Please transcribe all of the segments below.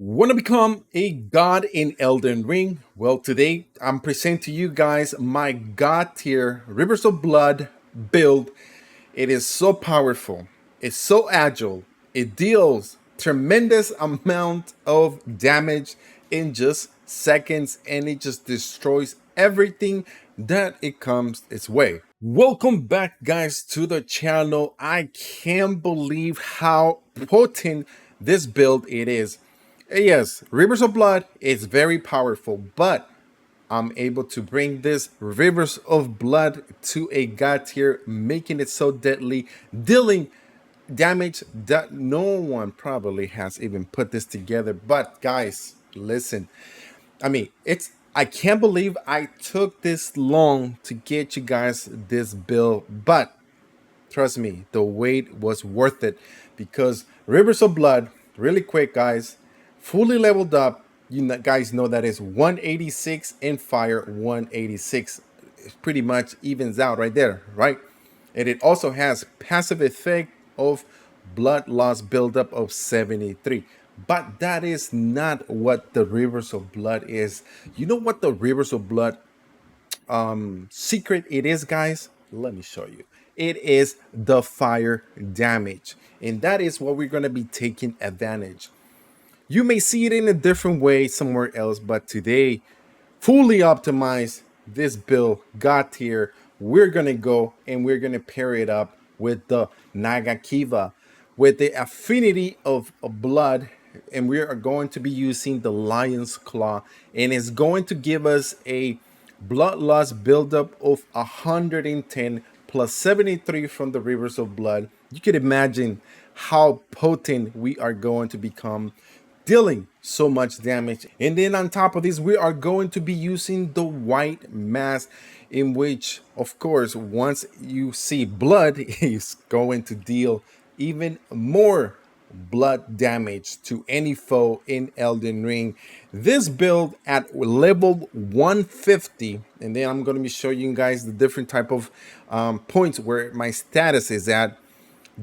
Want to become a god in Elden Ring? Well, today I'm presenting to you guys my god tier Rivers of Blood build. It is so powerful, it's so agile, it deals tremendous amount of damage in just seconds, and it just destroys everything that it comes its way. Welcome back, guys, to the channel. I can't believe how potent this build it is. Yes, Rivers of Blood is very powerful, but I'm able to bring this Rivers of Blood to a god tier, making it so deadly, dealing damage that no one probably has even put this together. But guys, listen, I can't believe I took this long to get you guys this build, but trust me, the wait was worth it because Rivers of Blood, really quick, guys, fully leveled up. Guys know that is 186 in fire, 186. It pretty much evens out right there, right? And it also has passive effect of blood loss buildup of 73. But that is not what the Rivers of Blood is. You know what the Rivers of Blood secret it is, guys? Let me show you. It is the fire damage, and that is what we're going to be taking advantage. You may see it in a different way somewhere else, but today, fully optimized this build got here. We're going to go and we're going to pair it up with the Nagakiva with the affinity of blood, and we are going to be using the Lion's Claw, and it's going to give us a blood loss buildup of 110 plus 73 from the Rivers of Blood. You can imagine how potent we are going to become, dealing so much damage. And then on top of this, we are going to be using the white mask, in which, of course, once you see blood, is going to deal even more blood damage to any foe in Elden Ring. This build at level 150, and then I'm going to be showing you guys the different type of points where my status is at,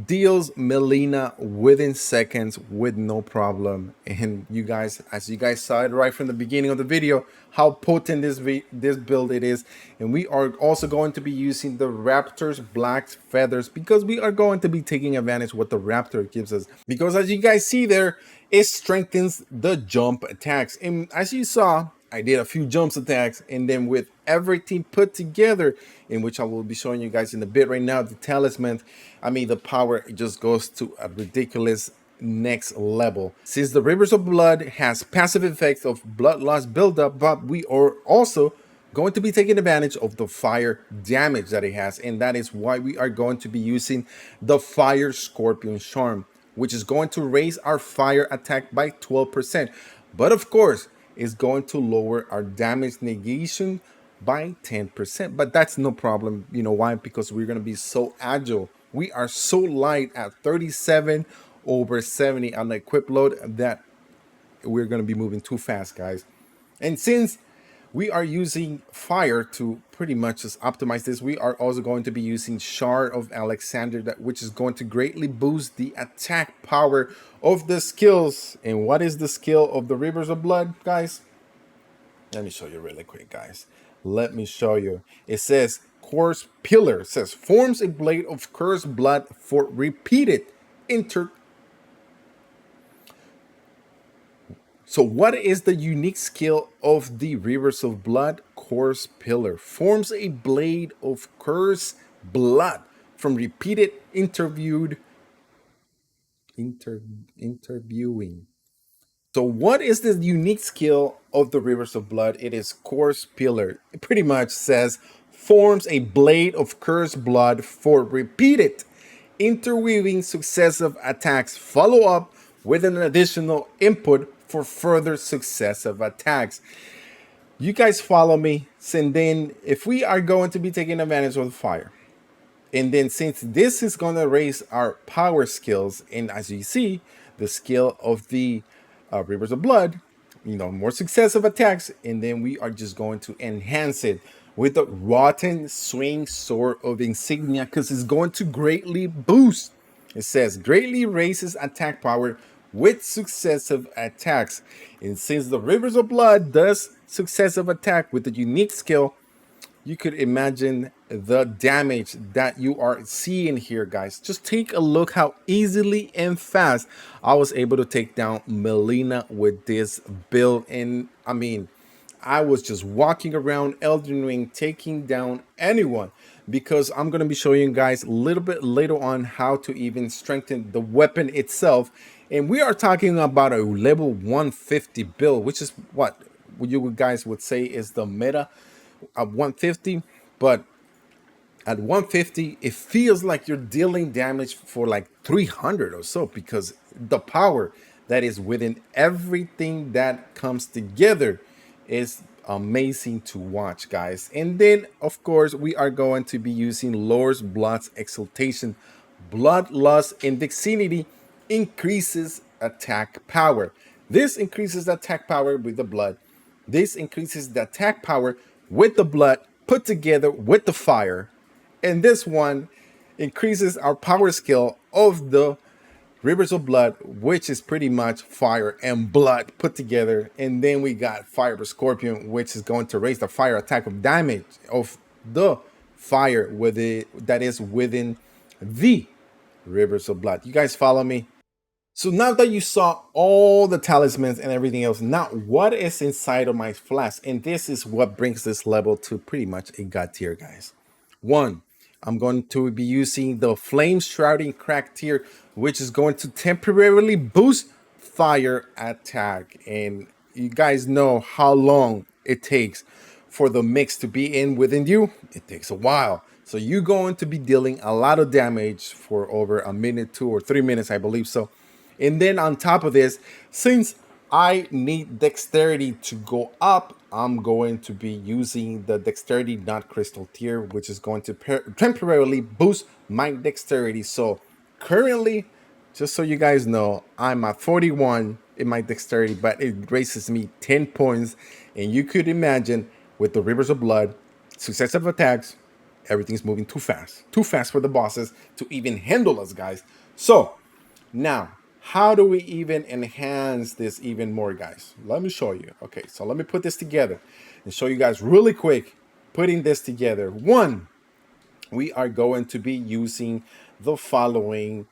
deals Melina within seconds with no problem. And you guys, as you guys saw it right from the beginning of the video, how potent this build it is. And we are also going to be using the Raptor's black feathers because we are going to be taking advantage of what the Raptor gives us, because as you guys see there, it strengthens the jump attacks. And as you saw, I did a few jumps attacks, and then with everything put together, in which I will be showing you guys in a bit right now, the Talisman, the power just goes to a ridiculous next level. Since the Rivers of Blood has passive effects of blood loss buildup, but we are also going to be taking advantage of the fire damage that it has, and that is why we are going to be using the Fire Scorpion Charm, which is going to raise our fire attack by 12%. But of course, is going to lower our damage negation by 10%. But that's no problem. You know why? Because we're going to be so agile. We are so light at 37 over 70 on the equip load that we're going to be moving too fast, guys. And since we are using fire to pretty much just optimize this, we are also going to be using Shard of Alexander, which is going to greatly boost the attack power of the skills. And what is the skill of the Rivers of Blood, guys? Let me show you really quick, guys. Let me show you. It says Course Pillar. It says forms a blade of cursed blood for repeated inter. So what is the unique skill of the Rivers of Blood? Course Pillar forms a blade of cursed blood from repeated interviewing. So what is the unique skill of the Rivers of Blood? It is Course Pillar. It pretty much says forms a blade of cursed blood for repeated interweaving successive attacks. Follow up with an additional input for further successive attacks. You guys follow me. And then if we are going to be taking advantage of the fire, and then since this is going to raise our power skills, and as you see, the skill of the Rivers of Blood, more successive attacks, and then we are just going to enhance it with the Rotten Swing Sword of Insignia, because it's going to greatly boost. It says greatly raises attack power with successive attacks. And since the Rivers of Blood does successive attack with the unique skill, you could imagine the damage that you are seeing here, guys. Just take a look how easily and fast I was able to take down Melina with this build. And I mean, I was just walking around Elden Ring taking down anyone, because I'm going to be showing you guys a little bit later on how to even strengthen the weapon itself. And we are talking about a level 150 build, which is what you guys would say is the meta at 150. But at 150 it feels like you're dealing damage for like 300 or so, because the power that is within everything that comes together is amazing to watch, guys. And then of course we are going to be using Lord's Blood's Exaltation. Bloodlust and Vexinity increases attack power. This increases the attack power with the blood. This increases the attack power with the blood put together with the fire. And this one increases our power skill of the Rivers of Blood, which is pretty much fire and blood put together. And then we got Fire Scorpion, which is going to raise the fire attack of damage of the fire with it that is within the Rivers of Blood. You guys follow me? So now that you saw all the talismans and everything else, now what is inside of my flask? And this is what brings this level to pretty much a god tier, guys. One, I'm going to be using the Flame Shrouding Crack tier, which is going to temporarily boost fire attack. And you guys know how long it takes for the mix to be in within you. It takes a while. So you're going to be dealing a lot of damage for over a minute, 2 or 3 minutes, I believe so. And then on top of this, since I need dexterity to go up, I'm going to be using the Dexterity Not Crystal tier, which is going to temporarily boost my dexterity. So currently, just so you guys know, I'm at 41 in my dexterity, but it raises me 10 points. And you could imagine with the Rivers of Blood, successive attacks, everything's moving too fast for the bosses to even handle us, guys. So now, how do we even enhance this even more, guys? Let me show you. Okay, so let me put this together and show you guys really quick putting this together. One, we are going to be using the following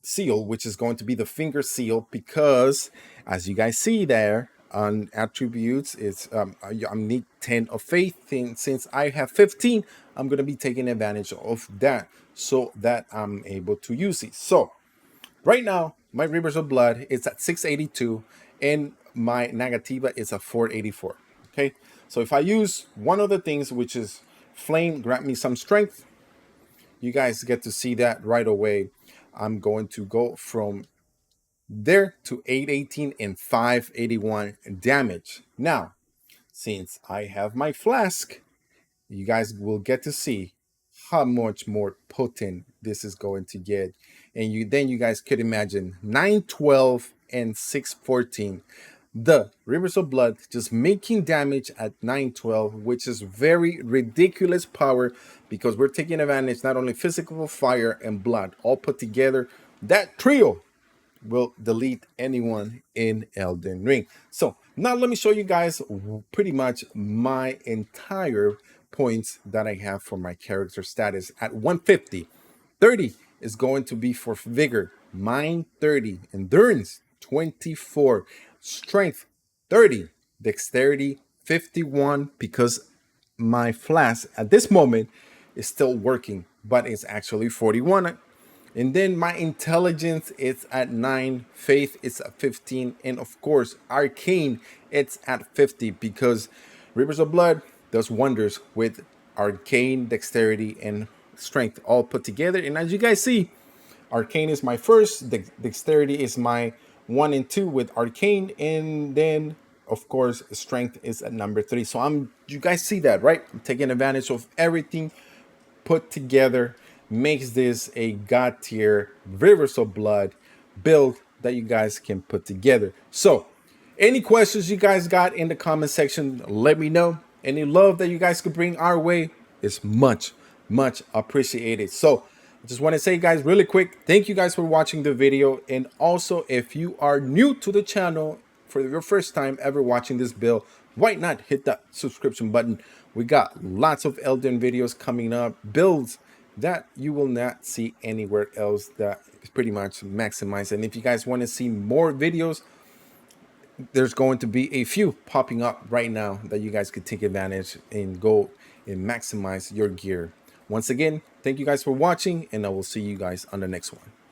seal, which is going to be the finger seal, because as you guys see there on attributes, it's I need 10 of faith. And since I have 15, I'm going to be taking advantage of that so that I'm able to use it. So right now, my Rivers of Blood is at 682 and my Negativa is at 484. Okay, so if I use one of the things, which is Flame, grant me some strength, you guys get to see that right away. I'm going to go from there to 818 and 581 damage. Now, since I have my flask, you guys will get to see how much more potent this is going to get. And you guys could imagine 912 and 614. The Rivers of Blood just making damage at 912, which is very ridiculous power, because we're taking advantage not only physical, fire, and blood all put together. That trio will delete anyone in Elden Ring. So now let me show you guys pretty much my entire points that I have for my character status at 150. 30 is going to be for vigor, mind 30, endurance 24, strength 30, dexterity 51, because my flask at this moment is still working, but it's actually 41. And then my intelligence is at 9, faith is at 15, and of course arcane it's at 50, because Rivers of Blood does wonders with arcane, dexterity, and strength all put together. And as you guys see, arcane is my first, dexterity is my 1 and 2 with arcane, and then of course strength is at number 3. So you guys see that, right? I'm taking advantage of everything put together, makes this a god tier Rivers of Blood build that you guys can put together. So any questions you guys got in the comment section, let me know. Any love that you guys could bring our way is much appreciated. So Just want to say, guys, really quick, thank you guys for watching the video. And also, if you are new to the channel for your first time ever watching this build, why not hit that subscription button? We got lots of Elden videos coming up, builds that you will not see anywhere else, that is pretty much maximized. And if you guys want to see more videos, there's going to be a few popping up right now that you guys could take advantage and go and maximize your gear. Once again, thank you guys for watching, and I will see you guys on the next one.